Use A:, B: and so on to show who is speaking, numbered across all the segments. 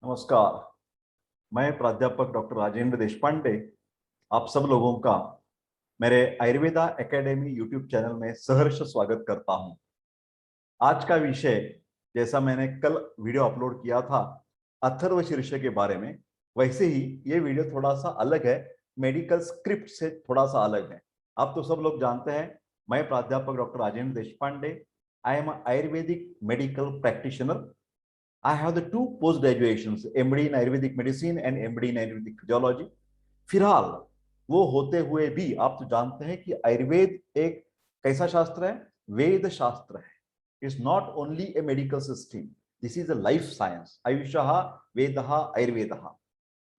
A: नमस्कार। मैं प्राध्यापक डॉक्टर राजेंद्र देशपांडे आप सब लोगों का मेरे आयुर्वेदा एकेडमी यूट्यूब चैनल में सहर्ष स्वागत करता हूं। आज का विषय, जैसा मैंने कल वीडियो अपलोड किया था अथर्व शीर्ष के बारे में, वैसे ही ये वीडियो थोड़ा सा अलग है, मेडिकल स्क्रिप्ट से थोड़ा सा अलग है। आप तो सब लोग जानते हैं, मैं प्राध्यापक doctor Rajendra Deshpande, I am Ayurvedic medical practitioner. I have the two post graduations, MD in Ayurvedic medicine and MD in Ayurvedic physiology. फिलहाल वो होते हुए भी आप तो जानते हैं कि आयुर्वेद एक कैसा शास्त्र है? वेद शास्त्र है। It's not only a medical system, this is a life science. आयुषः वेदः आयुर्वेदः,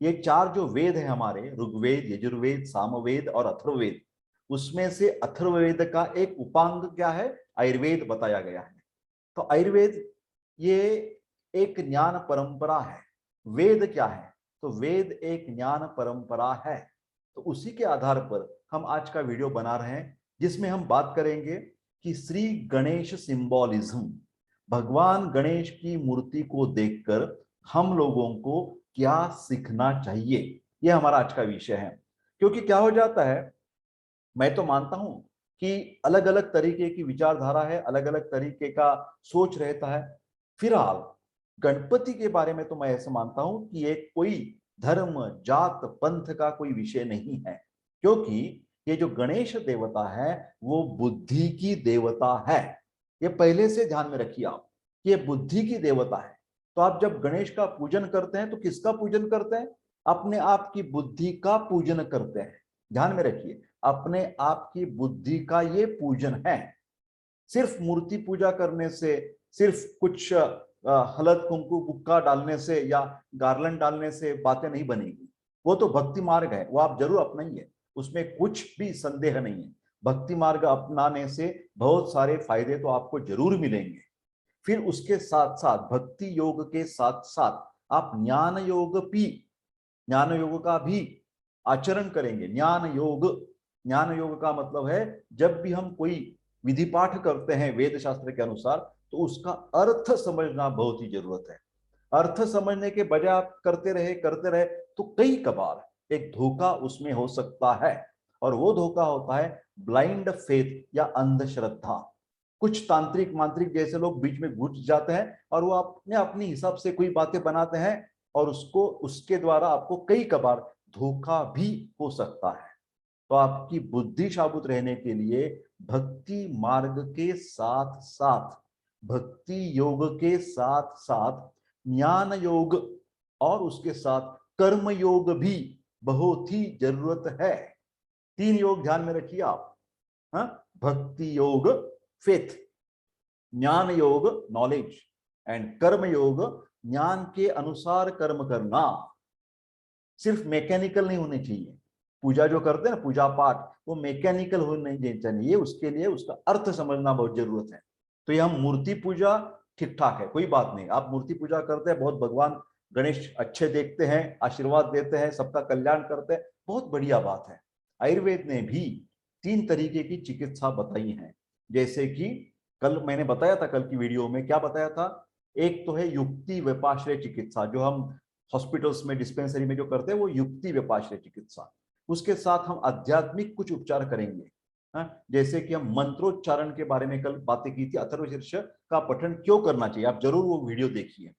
A: ये चार जो वेद है हमारे, ऋग्वेद, यजुर्वेद, सामवेद और अथर्ववेद, उसमें से अथर्ववेद का एक उपांग क्या है? आयुर्वेद बताया गया है। तो आयुर्वेद ये एक ज्ञान परंपरा है। वेद क्या है? तो वेद एक ज्ञान परंपरा है। तो उसी के आधार पर हम आज का वीडियो बना रहे हैं, जिसमें हम बात करेंगे कि श्री गणेश सिंबॉलिज्म, भगवान गणेश की मूर्ति को देखकर हम लोगों को क्या सीखना चाहिए, यह हमारा आज का विषय है। क्योंकि क्या हो जाता है, मैं तो मानता हूं कि अलग अलग तरीके की विचारधारा है, अलग अलग तरीके का सोच रहता है। फिलहाल गणपति के बारे में तो मैं ऐसा मानता हूं कि ये कोई धर्म, जात, पंथ का कोई विषय नहीं है। क्योंकि ये जो गणेश देवता है वो बुद्धि की देवता है। ये पहले से ध्यान में रखिए आप, ये बुद्धि की देवता है। तो आप जब गणेश का पूजन करते हैं तो किसका पूजन करते हैं? अपने आप की बुद्धि का पूजन करते हैं। ध्यान में रखिए, अपने आप की बुद्धि का ये पूजन है। सिर्फ मूर्ति पूजा करने से, सिर्फ कुछ हलद कुंकू बुक्का डालने से या गार्लन डालने से बातें नहीं बनेगी। वो तो भक्ति मार्ग है, वो आप जरूर अपनाइए, उसमें कुछ भी संदेह नहीं है। भक्ति मार्ग अपनाने से बहुत सारे फायदे तो आपको जरूर मिलेंगे। फिर उसके साथ साथ, भक्ति योग के साथ साथ आप ज्ञान योग का भी आचरण करेंगे। ज्ञान योग का मतलब है, जब भी हम कोई विधि पाठ करते हैं वेद शास्त्र के अनुसार, तो उसका अर्थ समझना बहुत ही जरूरत है। अर्थ समझने के बजाय आप करते रहे तो कई कबार एक धोखा उसमें हो सकता है। और वो धोखा होता है ब्लाइंड फेथ या अंधश्रद्धा। कुछ तांत्रिक मांत्रिक जैसे लोग बीच में घुस जाते हैं और वो अपने अपनी हिसाब से कोई बातें बनाते हैं, और उसको उसके द्वारा आपको कई कबार धोखा भी हो सकता है। तो आपकी बुद्धि शाबुत रहने के लिए भक्ति मार्ग के साथ साथ, भक्ति योग के साथ साथ ज्ञान योग और उसके साथ कर्म योग भी बहुत ही जरूरत है। तीन योग ध्यान में रखिए आप। हाँ, भक्ति योग फेथ, ज्ञान योग नॉलेज, एंड कर्म योग ज्ञान के अनुसार कर्म करना। सिर्फ मैकेनिकल नहीं होने चाहिए। पूजा जो करते हैं ना, पूजा पाठ, वो मैकेनिकल होने नहीं चाहिए। उसके लिए उसका अर्थ समझना बहुत जरूरत है। तो ये हम मूर्ति पूजा ठीक ठाक है, कोई बात नहीं। आप मूर्ति पूजा करते हैं, बहुत भगवान गणेश अच्छे देखते हैं, आशीर्वाद देते हैं, सबका कल्याण करते हैं, बहुत बढ़िया बात है। आयुर्वेद ने भी तीन तरीके की चिकित्सा बताई है। जैसे कि कल मैंने बताया था, कल की वीडियो में क्या बताया था? एक तो है युक्ति व्यपाश्रय चिकित्सा, जो हम हॉस्पिटल्स में, डिस्पेंसरी में जो करते हैं, वो युक्ति व्यपाश्रय चिकित्सा। उसके साथ हम आध्यात्मिक कुछ उपचार करेंगे। हाँ, जैसे कि हम मंत्रोच्चारण के बारे में कल बातें की थी, अथर्वशीर्ष का पठन क्यों करना चाहिए, आप जरूर वो वीडियो देखिए।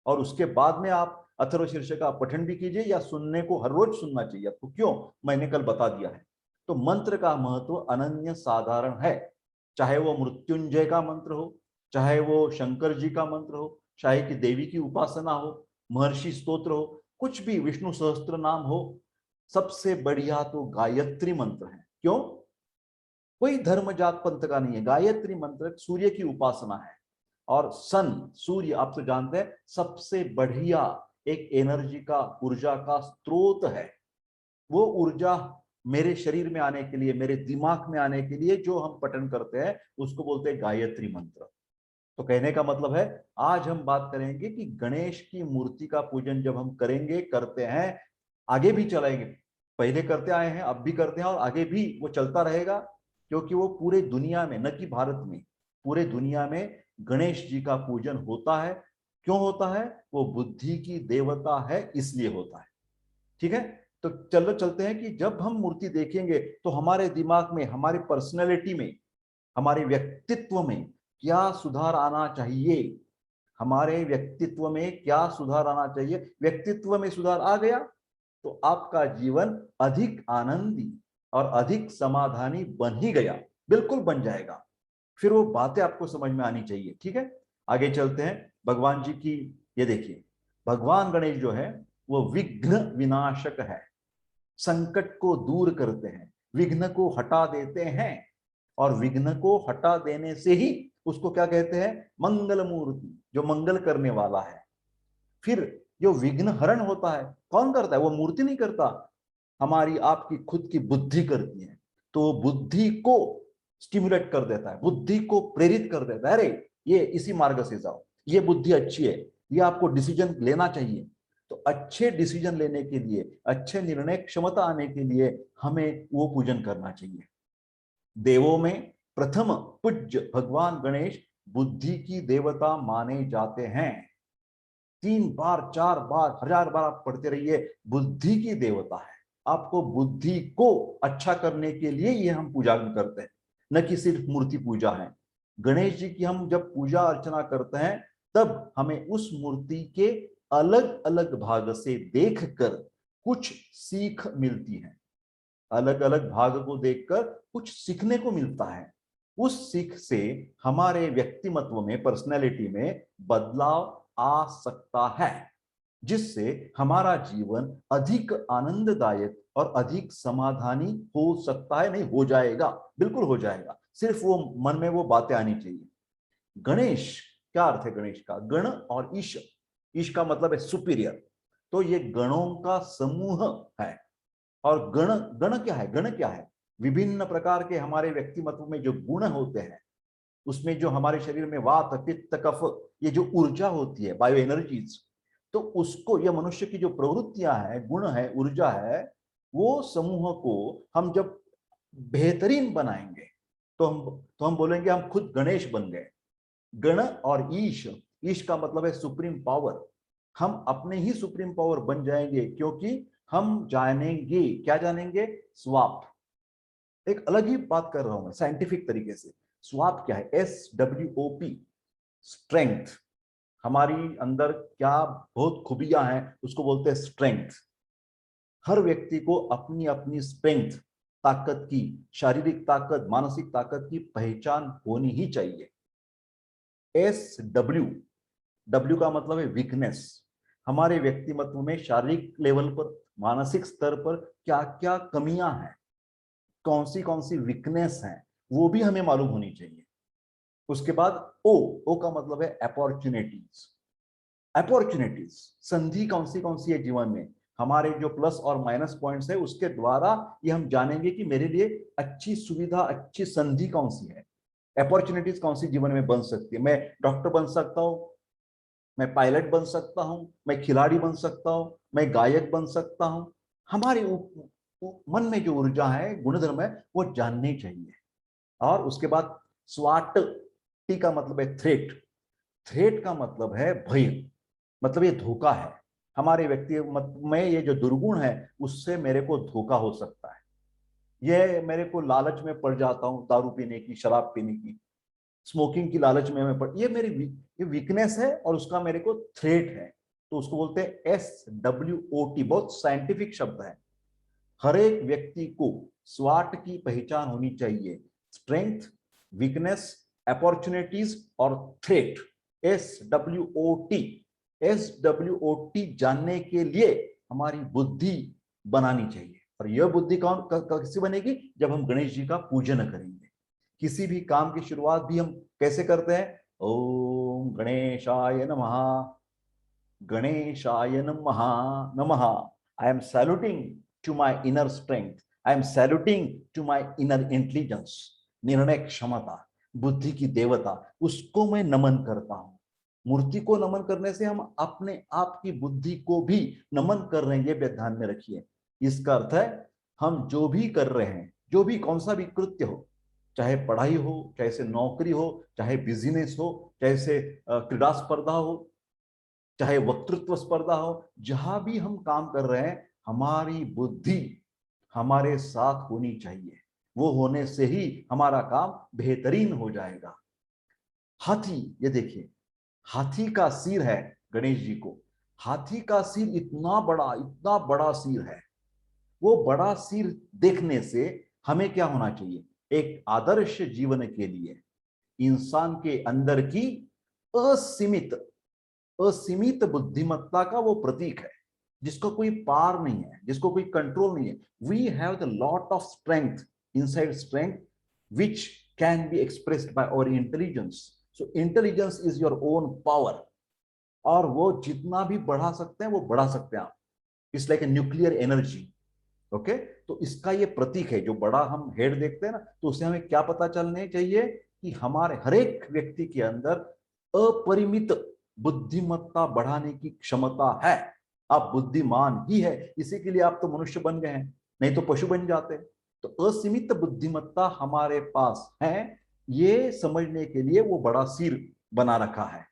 A: और उसके बाद में आप अथर्वशीर्ष का पठन भी कीजिए, या सुनने को हर रोज सुनना चाहिए आपको। क्यों? मैंने कल बता दिया है। तो मंत्र का महत्व अनन्य साधारण है। चाहे वो मृत्युंजय का मंत्र हो, चाहे वो शंकर जी का मंत्र हो, चाहे कि देवी की उपासना हो, महर्षि स्तोत्र हो, कुछ भी, विष्णु सहस्त्र नाम हो, सबसे बढ़िया तो गायत्री मंत्र है। क्यों? कोई धर्म जात पंथ का नहीं है। गायत्री मंत्र सूर्य की उपासना है। और सन, सूर्य, आप तो जानते हैं, सबसे बढ़िया एक एनर्जी का, ऊर्जा का स्रोत है। वो ऊर्जा मेरे शरीर में आने के लिए, मेरे दिमाग में आने के लिए जो हम पठन करते हैं, उसको बोलते हैं गायत्री मंत्र। तो कहने का मतलब है, आज हम बात करेंगे कि गणेश की मूर्ति का पूजन जब हम करेंगे, करते हैं, आगे भी चलाएंगे, पहले करते आए हैं, अब भी करते हैं, और आगे भी वो चलता रहेगा। क्योंकि वो पूरे दुनिया में, न कि भारत में, पूरे दुनिया में गणेश जी का पूजन होता है। क्यों होता है? वो बुद्धि की देवता है इसलिए होता है। ठीक है, तो चलो चलते हैं कि जब हम मूर्ति देखेंगे तो हमारे दिमाग में, हमारी पर्सनैलिटी में, हमारे व्यक्तित्व में क्या सुधार आना चाहिए? हमारे व्यक्तित्व में क्या सुधार आना चाहिए? व्यक्तित्व में सुधार आ गया तो आपका जीवन अधिक आनंदी और अधिक समाधानी बन ही गया, बिल्कुल बन जाएगा। फिर वो बातें आपको समझ में आनी चाहिए। ठीक है, आगे चलते हैं भगवान जी की। ये देखिए, भगवान गणेश जो है वो विघ्न विनाशक है, संकट को दूर करते हैं, विघ्न को हटा देते हैं। और विघ्न को हटा देने से ही उसको क्या कहते हैं? मंगल मूर्ति, जो मंगल करने वाला है। फिर जो विघ्न हरण होता है कौन करता है? वो मूर्ति नहीं करता, हमारी आपकी खुद की बुद्धि करती है। तो बुद्धि को स्टिमुलेट कर देता है, बुद्धि को प्रेरित कर देता है, अरे ये इसी मार्ग से जाओ, ये बुद्धि अच्छी है, ये आपको डिसीजन लेना चाहिए। तो अच्छे डिसीजन लेने के लिए, अच्छे निर्णय क्षमता आने के लिए हमें वो पूजन करना चाहिए। देवों में प्रथम पूज्य भगवान गणेश बुद्धि की देवता माने जाते हैं। 3 बार 4 बार 1000 बार आप पढ़ते रहिए, बुद्धि की देवता है। आपको बुद्धि को अच्छा करने के लिए ये हम पूजा करते हैं, न कि सिर्फ मूर्ति पूजा है। गणेश जी की हम जब पूजा अर्चना करते हैं तब हमें उस मूर्ति के अलग अलग भाग से देखकर कुछ सीख मिलती है। अलग अलग भाग को देखकर कुछ सीखने को मिलता है। उस सीख से हमारे व्यक्तिमत्व में, पर्सनैलिटी में बदलाव आ सकता है, जिससे हमारा जीवन अधिक आनंददायक और अधिक समाधानी हो सकता है। नहीं, हो जाएगा, बिल्कुल हो जाएगा। सिर्फ वो मन में वो बातें आनी चाहिए। गणेश, क्या अर्थ है गणेश का? गण और ईश। ईश का मतलब है सुपीरियर। तो ये गणों का समूह है। और गण, गण क्या है? गण क्या है? विभिन्न प्रकार के हमारे व्यक्तिमत्व में जो गुण होते हैं, उसमें जो हमारे शरीर में वात पित्त कफ, ये जो ऊर्जा होती है, बायो एनर्जीज, तो उसको, ये मनुष्य की जो प्रवृत्तियां हैं, गुण है, ऊर्जा है, वो समूह को हम जब बेहतरीन बनाएंगे तो हम बोलेंगे हम खुद गणेश बन गए। गण और ईश, ईश का मतलब है सुप्रीम पावर। हम अपने ही सुप्रीम पावर बन जाएंगे, क्योंकि हम जानेंगे, क्या जानेंगे? स्वाप। एक अलग ही बात कर रहा हूं मैं साइंटिफिक तरीके से। स्वाप क्या है? SWOP, strength. हमारी अंदर क्या बहुत खूबियां हैं उसको बोलते हैं स्ट्रेंथ। हर व्यक्ति को अपनी अपनी स्ट्रेंथ, ताकत की, शारीरिक ताकत, मानसिक ताकत की पहचान होनी ही चाहिए। SW, डब्ल्यू का मतलब है वीकनेस। हमारे व्यक्तिमत्व में शारीरिक लेवल पर, मानसिक स्तर पर क्या क्या कमियां हैं, कौन सी वीकनेस है, वो भी हमें मालूम होनी चाहिए। उसके बाद ओ का मतलब है अपॉर्चुनिटीज। अपॉर्चुनिटीज, संधि कौन सी है जीवन में, हमारे जो प्लस और माइनस पॉइंट्स है उसके द्वारा ये हम जानेंगे कि मेरे लिए अच्छी सुविधा, अच्छी संधि कौन सी है, अपॉर्चुनिटीज कौन सी जीवन में बन सकती है। मैं डॉक्टर बन सकता हूँ, मैं पायलट बन सकता हूं, मैं खिलाड़ी बन सकता हूं, मैं गायक बन सकता हूं। हमारे मन में जो ऊर्जा है, गुणधर्म है, वो जानने चाहिए। और उसके बाद स्वाट, टी का मतलब है थ्रेट। थ्रेट का मतलब है भय, मतलब ये धोखा है। हमारे व्यक्ति में ये जो दुर्गुण है उससे मेरे को धोखा हो सकता है। ये मेरे को लालच में पड़ जाता हूं, दारू पीने की, शराब पीने की, स्मोकिंग की लालच में मैं पड़, ये मेरी ये वीकनेस है और उसका मेरे को थ्रेट है। तो उसको बोलते हैं SWOT, बहुत साइंटिफिक शब्द है। हर एक व्यक्ति को स्वाट की पहचान होनी चाहिए, स्ट्रेंथ, वीकनेस, अपॉर्चुनिटीज और थ्रेट। SWOT, SWOT जानने के लिए हमारी बुद्धि बनानी चाहिए। और यह बुद्धि कौन कैसे बनेगी? जब हम गणेश जी का पूजन करेंगे। किसी भी काम की शुरुआत भी हम कैसे करते हैं? ओम गणेशाय नमः, गणेशाय नमः, नमः। I am saluting to my inner strength, I am saluting to my inner intelligence, निर्णय क्षमता, बुद्धि की देवता, उसको मैं नमन करता हूं। मूर्ति को नमन करने से हम अपने आप की बुद्धि को भी नमन कर रहे हैं, ये ध्यान में रखिए। इसका अर्थ है हम जो भी कर रहे हैं, जो भी कौन सा भी कृत्य हो, चाहे पढ़ाई हो, चाहे से नौकरी हो, चाहे बिजनेस हो, चाहे से क्रीड़ा स्पर्धा हो, चाहे वक्तृत्व स्पर्धा हो, जहां भी हम काम कर रहे हैं, हमारी बुद्धि हमारे साथ होनी चाहिए। वो होने से ही हमारा काम बेहतरीन हो जाएगा। हाथी, ये देखिए, हाथी का सिर है गणेश जी को। हाथी का सिर इतना बड़ा सिर है। वो बड़ा सिर देखने से हमें क्या होना चाहिए? एक आदर्श जीवन के लिए इंसान के अंदर की असीमित असीमित बुद्धिमत्ता का वो प्रतीक है, जिसको कोई पार नहीं है, जिसको कोई कंट्रोल नहीं है। We have the lot of strength, inside strength, which can be expressed by our intelligence. So intelligence is your own power, और वो जितना भी बढ़ा सकते हैं वो बढ़ा सकते हैं आप। It's like a nuclear energy. Okay, तो इसका ये प्रतीक है। जो बड़ा हम हेड देखते हैं ना, तो उससे हमें क्या पता चलने चाहिए कि हमारे हर एक व्यक्ति के अंदर अपरिमित बुद्धिमत्ता बढ़ाने की क्षमता है। आप बुद्धिमान ही है, इसी के लिए आप तो मनुष्य बन गए हैं, नहीं तो पशु बन जाते। तो असीमित बुद्धिमत्ता हमारे पास है, ये समझने के लिए वो बड़ा सिर बना रखा है।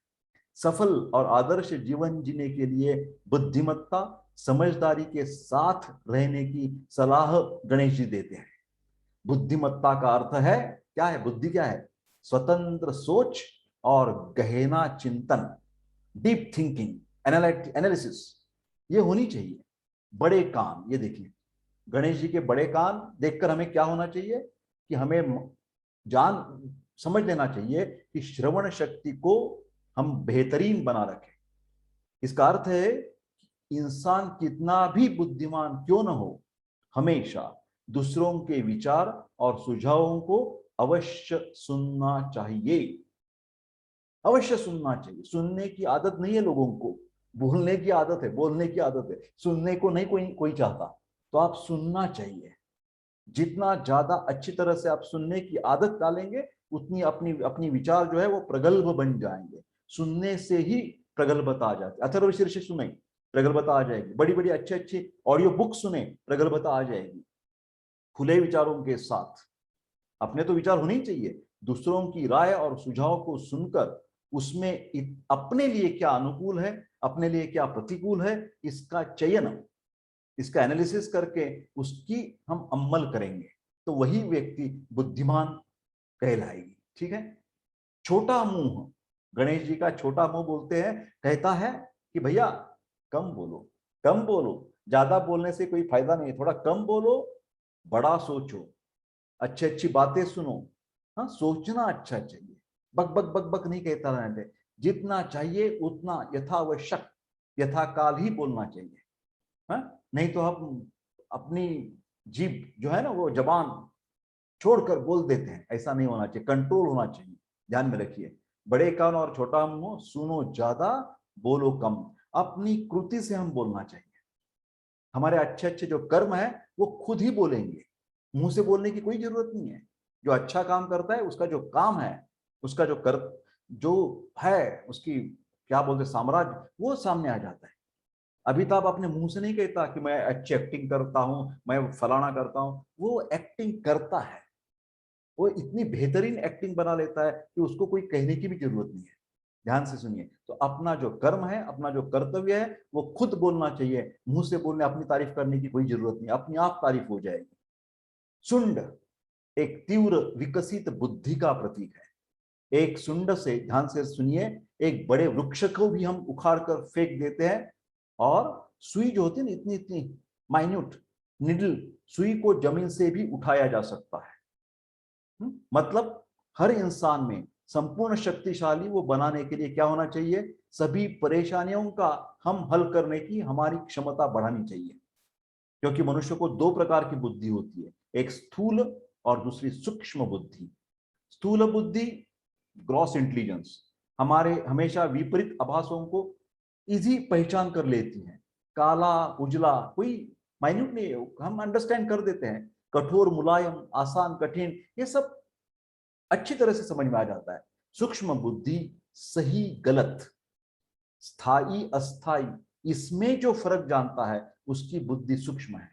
A: सफल और आदर्श जीवन जीने के लिए बुद्धिमत्ता, समझदारी के साथ रहने की सलाह गणेश जी देते हैं। बुद्धिमत्ता का अर्थ है क्या? है बुद्धि क्या है? स्वतंत्र सोच और गहना चिंतन, डीप थिंकिंग, एनालिसिस, ये होनी चाहिए। बड़े कान, ये देखिए, गणेश जी के बड़े कान देखकर हमें क्या होना चाहिए कि हमें जान समझ लेना चाहिए कि श्रवण शक्ति को हम बेहतरीन बना रखें। इसका अर्थ है इंसान कितना भी बुद्धिमान क्यों न हो, हमेशा दूसरों के विचार और सुझावों को अवश्य सुनना चाहिए। अवश्य सुनना चाहिए। सुनने की आदत नहीं है लोगों को, बोलने की आदत है, बोलने की आदत है। सुनने को नहीं कोई कोई चाहता। तो आप सुनना चाहिए। जितना ज्यादा अच्छी तरह से आप सुनने की आदत डालेंगे, उतनी अपनी अपनी विचार जो है वो प्रगल्भ बन जाएंगे। सुनने से ही प्रगल्भता आ जाती है। अथर्वशीर्ष सुने, प्रगल्भता आ जाएगी। बड़ी बड़ी अच्छी अच्छी ऑडियो बुक सुने, प्रगल्भता आ जाएगी। खुले विचारों के साथ, अपने तो विचार होने ही चाहिए, दूसरों की राय और सुझाव को सुनकर उसमें अपने लिए क्या अनुकूल है, अपने लिए क्या प्रतिकूल है, इसका चयन, इसका एनालिसिस करके उसकी हम अमल करेंगे, तो वही व्यक्ति बुद्धिमान कहलाएगी। ठीक है। छोटा मुंह, गणेश जी का छोटा मुंह बोलते हैं, कहता है कि भैया कम बोलो, कम बोलो, ज्यादा बोलने से कोई फायदा नहीं है, थोड़ा कम बोलो, बड़ा सोचो, अच्छी अच्छी बातें सुनो। हाँ, सोचना अच्छा चाहिए, बक बक बक बक नहीं कहता रहने। जितना चाहिए उतना यथावश्यक, यथाकाल ही बोलना चाहिए। हाँ, नहीं तो हम अपनी जीभ जो है ना, वो जबान छोड़कर बोल देते हैं। ऐसा नहीं होना चाहिए, कंट्रोल होना चाहिए। ध्यान में रखिए, बड़े कान और छोटा मुंह, सुनो ज्यादा, बोलो कम। अपनी कृति से हम बोलना चाहिए। हमारे अच्छे अच्छे जो कर्म है वो खुद ही बोलेंगे, मुंह से बोलने की कोई जरूरत नहीं है। जो अच्छा काम करता है, उसका जो काम है, उसका जो कर जो है, उसकी क्या बोलते साम्राज्य, वो सामने आ जाता है। अमिताभ अपने मुंह से नहीं कहता कि मैं अच्छी एक्टिंग करता हूं, मैं फलाना करता हूं। वो एक्टिंग करता है, वो इतनी बेहतरीन एक्टिंग बना लेता है कि उसको कोई कहने की भी जरूरत नहीं है। ध्यान से सुनिए। तो अपना जो कर्म है, अपना जो कर्तव्य है, वो खुद बोलना चाहिए। मुंह से बोलने, अपनी तारीफ करने की कोई जरूरत नहीं, अपनी आप तारीफ हो जाएगी। सुंड एक तीव्र विकसित बुद्धि का प्रतीक है। एक सुंड से, ध्यान से सुनिए, एक बड़े वृक्ष को भी हम उखाड़ कर फेंक देते हैं, और सुई जो होती है ना, इतनी इतनी माइन्यूट निडल, सुई को जमीन से भी उठाया जा सकता है। मतलब हर इंसान में संपूर्ण शक्तिशाली वो बनाने के लिए क्या होना चाहिए? सभी परेशानियों का हम हल करने की हमारी क्षमता बढ़ानी चाहिए। क्योंकि मनुष्य को दो प्रकार की बुद्धि होती है, एक स्थूल और दूसरी सूक्ष्म बुद्धि। स्थूल बुद्धि, ग्रॉस इंटेलिजेंस, हमारे हमेशा विपरीत आभासों को इजी पहचान कर लेती है। काला उजला कोई माइन्यूट नहीं है, हम अंडरस्टैंड कर देते हैं। कठोर मुलायम, आसान कठिन, ये सब अच्छी तरह से समझ में आ जाता है। सूक्ष्म बुद्धि सही गलत, स्थायी अस्थाई, इसमें जो फर्क जानता है, उसकी बुद्धि सूक्ष्म है।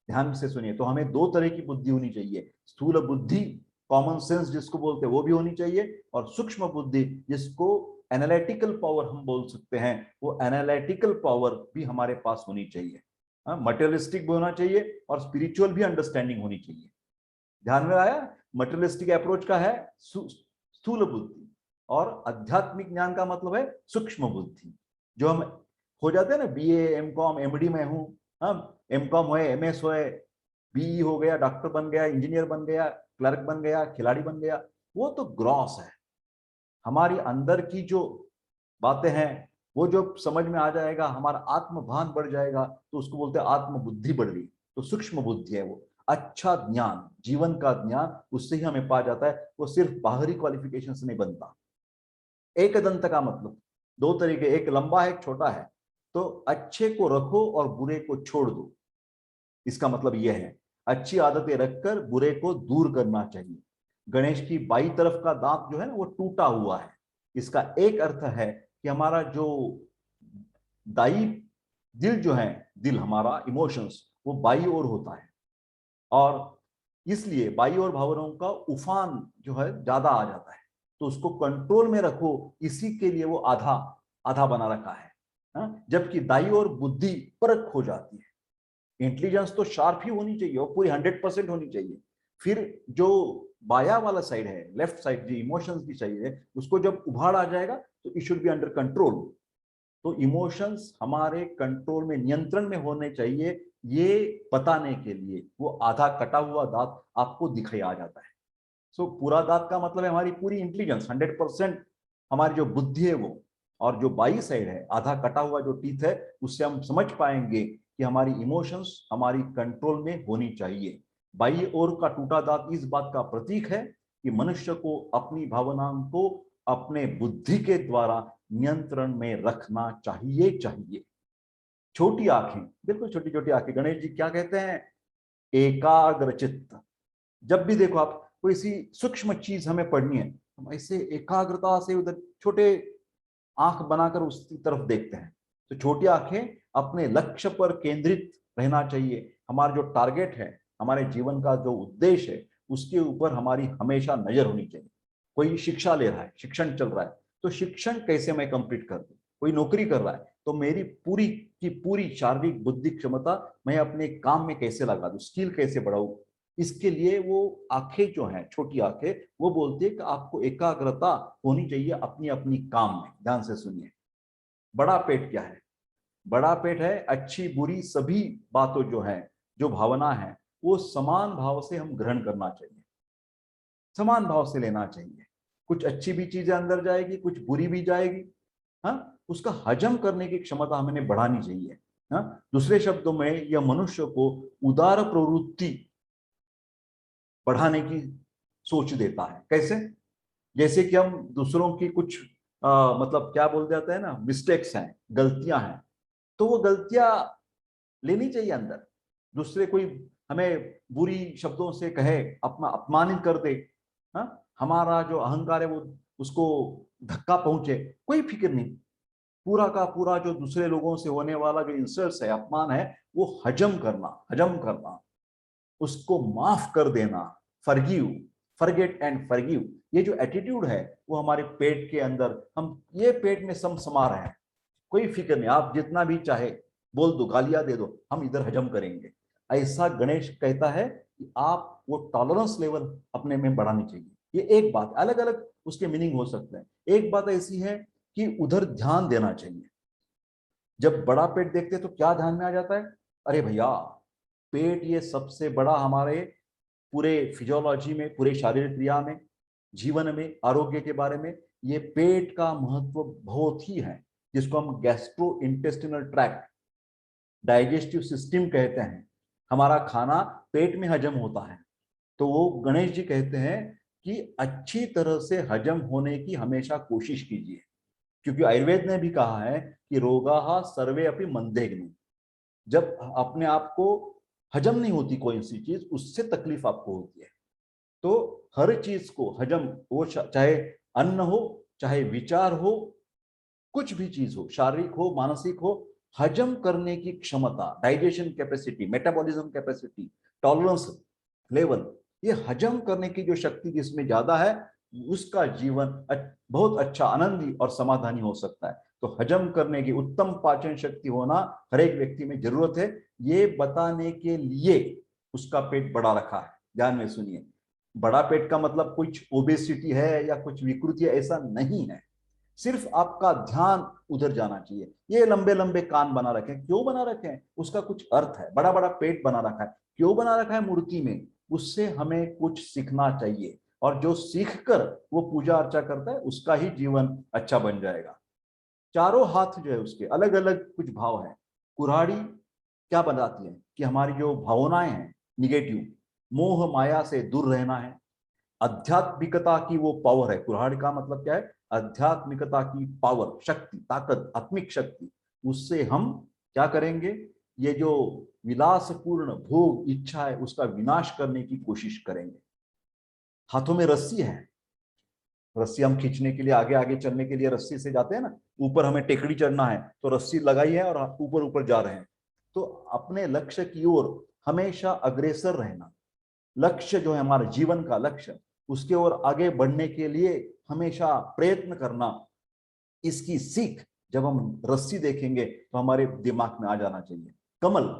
A: ध्यान से सुनिए। तो हमें दो तरह की बुद्धि होनी चाहिए। स्थूल बुद्धि, कॉमन सेंस जिसको बोलते हैं, वो भी होनी चाहिए, और सूक्ष्म बुद्धि जिसको एनालिटिकल पावर हम बोल सकते हैं, वो एनालिटिकल पावर भी हमारे पास होनी चाहिए। मटेरियलिस्टिक भी होना चाहिए और स्पिरिचुअल भी अंडरस्टैंडिंग होनी चाहिए। ध्यान में आया? मटेरियलिस्टिक अप्रोच का है स्थूल बुद्धि, और आध्यात्मिक ज्ञान का मतलब है सूक्ष्म बुद्धि। जो हम हो जाते हैं ना, बीए, एमकॉम, एमडी में हूं, हम एमकॉम हुए, एमएस हुए, बीई हो गया, डॉक्टर बन गया, इंजीनियर बन गया, क्लर्क बन गया, खिलाड़ी बन गया, वो तो ग्रॉस है। हमारी अंदर की जो बातें हैं वो जो समझ में आ जाएगा, हमारा आत्मभान बढ़ जाएगा, तो उसको बोलते हैं आत्म बुद्धि बढ़ रही। तो सूक्ष्म बुद्धि है वो। अच्छा ज्ञान, जीवन का ज्ञान, उससे ही हमें पा जाता है। वो सिर्फ बाहरी क्वालिफिकेशन से नहीं बनता। एक दंत का मतलब दो तरीके, एक लंबा है, एक छोटा है। तो अच्छे को रखो और बुरे को छोड़ दो, इसका मतलब यह है अच्छी आदतें रखकर बुरे को दूर करना चाहिए। गणेश की बाई तरफ का दांत जो है ना वो टूटा हुआ है। इसका एक अर्थ है कि हमारा जो दाई दिल जो है, दिल हमारा इमोशंस, वो बाई ओर होता है, और इसलिए बाई ओर भावनाओं का उफान जो है ज्यादा आ जाता है। तो उसको कंट्रोल में रखो, इसी के लिए वो आधा आधा बना रखा है। जबकि दाई ओर बुद्धि परख हो जाती है। इंटेलिजेंस तो शार्प ही होनी चाहिए और पूरी 100% होनी चाहिए। फिर जो बाया वाला साइड है, लेफ्ट साइड, जो इमोशंस भी चाहिए, उसको जब उभाड़ आ जाएगा तो it should be under control. तो इमोशंस हमारे कंट्रोल में, नियंत्रण में होने चाहिए। ये बताने के लिए वो आधा कटा हुआ दांत आपको दिखाई आ जाता है। सो पूरा दांत का मतलब है हमारी पूरी इंटेलिजेंस, 100% हमारी जो बुद्धि है वो। और जो बाई साइड है, आधा कटा हुआ जो टीथ है, उससे हम समझ पाएंगे कि हमारी इमोशंस हमारी कंट्रोल में होनी चाहिए। बाई ओर का टूटा दांत इस बात का प्रतीक है कि मनुष्य को अपनी भावनाओं को अपने बुद्धि के द्वारा नियंत्रण में रखना चाहिए। छोटी आंखें, बिल्कुल छोटी छोटी आंखें, गणेश जी क्या कहते हैं? एकाग्र चित्त। जब भी देखो आप कोई सी सूक्ष्म चीज हमें पढ़नी है, हम ऐसे एकाग्रता से उधर छोटे आंख बनाकर उसकी तरफ देखते हैं। तो छोटी आंखें, अपने लक्ष्य पर केंद्रित रहना चाहिए। हमारा जो टारगेट है, हमारे जीवन का जो उद्देश्य है, उसके ऊपर हमारी हमेशा नजर होनी चाहिए। कोई शिक्षा ले रहा है, शिक्षण चल रहा है, तो शिक्षण कैसे मैं कंप्लीट कर दूं? कोई नौकरी कर रहा है, तो मेरी पूरी की पूरी शारीरिक बुद्धि क्षमता मैं अपने काम में कैसे लगा दूं, स्किल कैसे बढ़ाऊं? इसके लिए वो आंखें जो हैं, छोटी आंखें, वो बोलती है कि आपको एकाग्रता होनी चाहिए अपनी अपनी काम में। ध्यान से सुनिए। बड़ा पेट क्या है? बड़ा पेट है अच्छी बुरी सभी बातों जो है, जो भावना है, वो समान भाव से हम ग्रहण करना चाहिए, समान भाव से लेना चाहिए। कुछ अच्छी भी चीजें अंदर जाएगी, कुछ बुरी भी जाएगी। हाँ, उसका हजम करने की क्षमता हमें बढ़ानी चाहिए। हाँ, दूसरे शब्दों में यह मनुष्य को उदार प्रवृत्ति बढ़ाने की सोच देता है। कैसे? जैसे कि हम दूसरों की कुछ मतलब क्या बोल जाते हैं ना, मिस्टेक्स हैं, गलतियां हैं, तो वो गलतियां लेनी चाहिए अंदर। दूसरे कोई हमें बुरी शब्दों से कहे, अपना अपमानित कर दे, हाँ, हमारा जो अहंकार है वो उसको धक्का पहुंचे, कोई फिक्र नहीं। पूरा का पूरा जो दूसरे लोगों से होने वाला जो इंसल्ट है, अपमान है, वो हजम करना, उसको माफ कर देना, फॉरगिव, फॉरगेट एंड फॉरगिव। ये जो एटीट्यूड है वो हमारे पेट के अंदर, हम ये पेट में समा रहे हैं। कोई फिक्र नहीं, आप जितना भी चाहे बोल दो, गालियां दे दो, हम इधर हजम करेंगे। ऐसा गणेश कहता है कि आप वो टॉलरेंस लेवल अपने में बढ़ानी चाहिए। ये एक बात, अलग अलग उसके मीनिंग हो सकते हैं। एक बात ऐसी है कि उधर ध्यान देना चाहिए। जब बड़ा पेट देखते हैं तो क्या ध्यान में आ जाता है? अरे भैया, पेट ये सबसे बड़ा हमारे पूरे फिजियोलॉजी में, पूरे शारीरिक क्रिया में, जीवन में, आरोग्य के बारे में ये पेट का महत्व बहुत ही है, जिसको हम gastro intestinal tract, digestive system कहते हैं। हमारा खाना पेट में हजम होता है। तो वो गणेश जी कहते हैं कि अच्छी तरह से हजम होने की हमेशा कोशिश कीजिए, क्योंकि आयुर्वेद ने भी कहा है कि रोगाः सर्वे अपि मंदेग्नि। जब अपने आप को हजम नहीं होती कोई सी चीज, उससे तकलीफ आपको होती है। तो हर चीज को हजम, वो चाहे अन्न हो, चाहे विचार हो, कुछ भी चीज हो, शारीरिक हो, मानसिक हो, हजम करने की क्षमता, digestion capacity, metabolism capacity, tolerance level, ये हजम करने की जो शक्ति जिसमें ज्यादा है, उसका जीवन बहुत अच्छा आनंदी और समाधानी हो सकता है। तो हजम करने की उत्तम पाचन शक्ति होना हर एक व्यक्ति में जरूरत है, ये बताने के लिए उसका पेट बड़ा रखा है। ध्यान में सुनिए, बड़ा पेट का मतलब कुछ ओबेसिटी है या कुछ विकृति है, ऐसा नहीं है। सिर्फ आपका ध्यान उधर जाना चाहिए। ये लंबे लंबे कान बना रखे हैं, क्यों बना रखे हैं? उसका कुछ अर्थ है। बड़ा बड़ा पेट बना रखा है, क्यों बना रखा है मूर्ति में? उससे हमें कुछ सीखना चाहिए, और जो सीख कर वो पूजा अर्चा करता है उसका ही जीवन अच्छा बन जाएगा। चारों हाथ जो है उसके अलग अलग कुछ भाव है। कुल्हाड़ी क्या बताती है कि हमारी जो भावनाएं हैं निगेटिव, मोह माया से दूर रहना है। आध्यात्मिकता की वो पावर है, कुल्हाड़ी का मतलब क्या है? आध्यात्मिकता की पावर, शक्ति, ताकत, आत्मिक शक्ति। उससे हम क्या करेंगे? ये जो विलासपूर्ण भोग इच्छा है उसका विनाश करने की कोशिश करेंगे। हाथों में रस्सी है, रस्सी हम खींचने के लिए, आगे आगे चलने के लिए रस्सी से जाते हैं ना। ऊपर हमें टेकड़ी चढ़ना है तो रस्सी लगाई है और ऊपर ऊपर जा रहे हैं। तो अपने लक्ष्य की ओर हमेशा अग्रसर रहना, लक्ष्य जो है हमारे जीवन का लक्ष्य, उसके ओर आगे बढ़ने के लिए हमेशा प्रयत्न करना, इसकी सीख जब हम रस्सी देखेंगे तो हमारे दिमाग में आ जाना चाहिए। कमल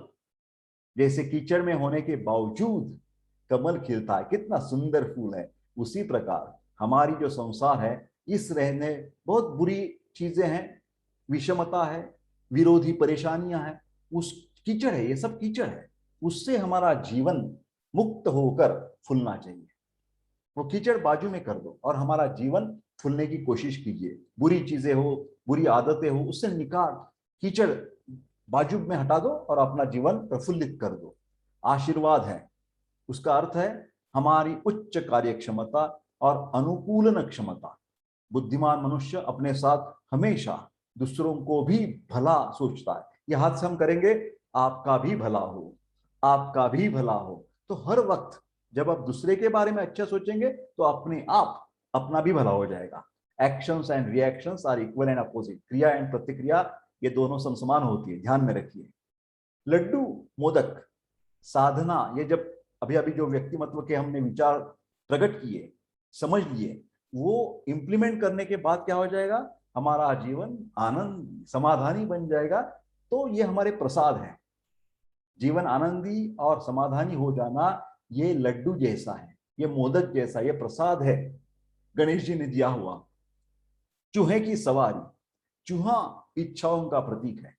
A: जैसे कीचड़ में होने के बावजूद कमल खिलता है, कितना सुंदर फूल है। उसी प्रकार हमारी जो संसार है, इस रहने बहुत बुरी चीजें हैं, विषमता है, विरोधी परेशानियां हैं, उस कीचड़ है, ये सब कीचड़ है। उससे हमारा जीवन मुक्त होकर फूलना चाहिए। वो कीचड़ बाजू में कर दो और हमारा जीवन फूलने की कोशिश कीजिए। बुरी चीजें हो, बुरी आदतें हो, उससे निकाल, कीचड़ बाजू में हटा दो और अपना जीवन प्रफुल्लित कर दो। आशीर्वाद है, उसका अर्थ है हमारी उच्च कार्य क्षमता और अनुकूलन क्षमता। बुद्धिमान मनुष्य अपने साथ हमेशा दूसरों को भी भला सोचता है। यह हाथ से हम करेंगे, आपका भी भला हो, आपका भी भला हो। तो हर वक्त जब आप दूसरे के बारे में अच्छा सोचेंगे तो अपने आप अपना भी भला हो जाएगा। Actions and reactions are equal and opposite, क्रिया एंड प्रतिक्रिया ये दोनों समसमान होती है, ध्यान में रखिए। लड्डू, मोदक, साधना, ये जब अभी अभी जो व्यक्तिमत्व के हमने विचार प्रकट किए, समझ लिए, वो इंप्लीमेंट करने के बाद क्या हो जाएगा? हमारा जीवन आनंद समाधानी बन जाएगा। तो ये हमारे प्रसाद है। जीवन आनंदी और समाधानी हो जाना ये लड्डू जैसा है, ये मोदक जैसा, ये प्रसाद है, गणेश जी ने दिया हुआ। चूहे की सवारी, चूहा इच्छाओं का प्रतीक है।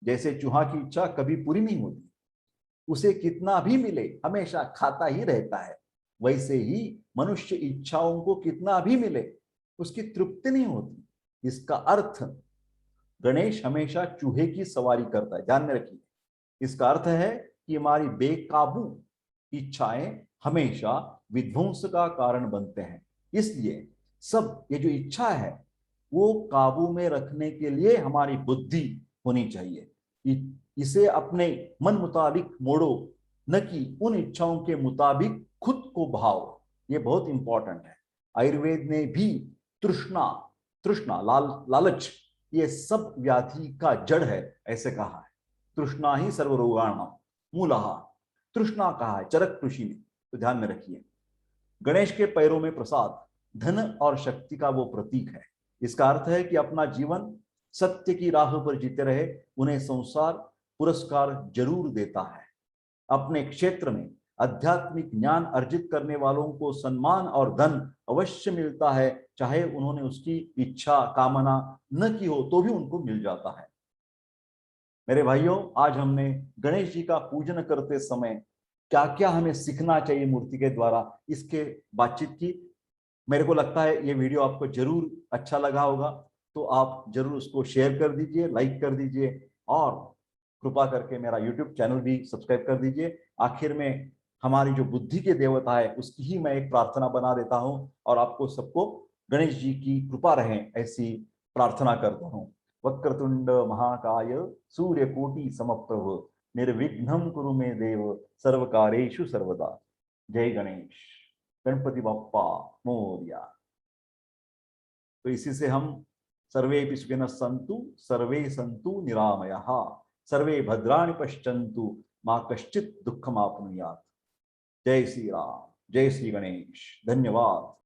A: जैसे चूहा की इच्छा कभी पूरी नहीं होती, उसे कितना भी मिले हमेशा खाता ही रहता है, वैसे ही मनुष्य इच्छाओं को कितना भी मिले उसकी तृप्ति नहीं होती। इसका अर्थ गणेश हमेशा चूहे की सवारी करता है, ध्यान में रखिए। इसका अर्थ है कि हमारी बेकाबू इच्छाएं हमेशा विध्वंस का कारण बनते हैं। इसलिए सब ये जो इच्छा है वो काबू में रखने के लिए हमारी बुद्धि होनी चाहिए। इसे अपने मन मुताबिक मोड़ो, न कि उन इच्छाओं के मुताबिक खुद को भाव। ये बहुत इंपॉर्टेंट है। आयुर्वेद ने भी तृष्णा, तृष्णा लालच, ये सब व्याधि का जड़ है ऐसे कहा है। तृष्णा ही सर्वरोगाणाम मूलः, तृष्णा कहा है चरक ऋषि ने। तो ध्यान में रखिए, गणेश के पैरों में प्रसाद धन और शक्ति का वो प्रतीक है। इसका अर्थ है कि अपना जीवन सत्य की राह पर जीते रहे, उन्हें संसार पुरस्कार जरूर देता है। अपने क्षेत्र में आध्यात्मिक ज्ञान अर्जित करने वालों को सम्मान और धन अवश्य मिलता है, चाहे उन्होंने उसकी इच्छा कामना न की हो तो भी उनको मिल जाता है। मेरे भाइयों, आज हमने गणेश जी का पूजन करते समय क्या क्या हमें सीखना चाहिए मूर्ति के द्वारा, इसके बातचीत की। मेरे को लगता है ये वीडियो आपको जरूर अच्छा लगा होगा, तो आप जरूर उसको शेयर कर दीजिए, लाइक कर दीजिए, और कृपा करके मेरा यूट्यूब चैनल भी सब्सक्राइब कर दीजिए। आखिर में हमारी जो बुद्धि के देवता है उसकी ही मैं एक प्रार्थना बना देता हूँ, और आपको सबको गणेश जी की कृपा रहे ऐसी प्रार्थना करता हूँ। वक्रतुंड महाकाय सूर्यकोटि समप्रभ निर्विघ्नं कुरु मे देव सर्वकारेषु सर्वदा। जय गणेश, गणपति बप्पा मोरया। तो इसी से हम सर्वे सुखिनः सन्तु सर्वे सन्तु निरामयाः सर्वे भद्राणि पश्यन्तु मां कश्चित् दुःखमाप्नुयात्। जय श्री राम, जय श्री गणेश, धन्यवाद।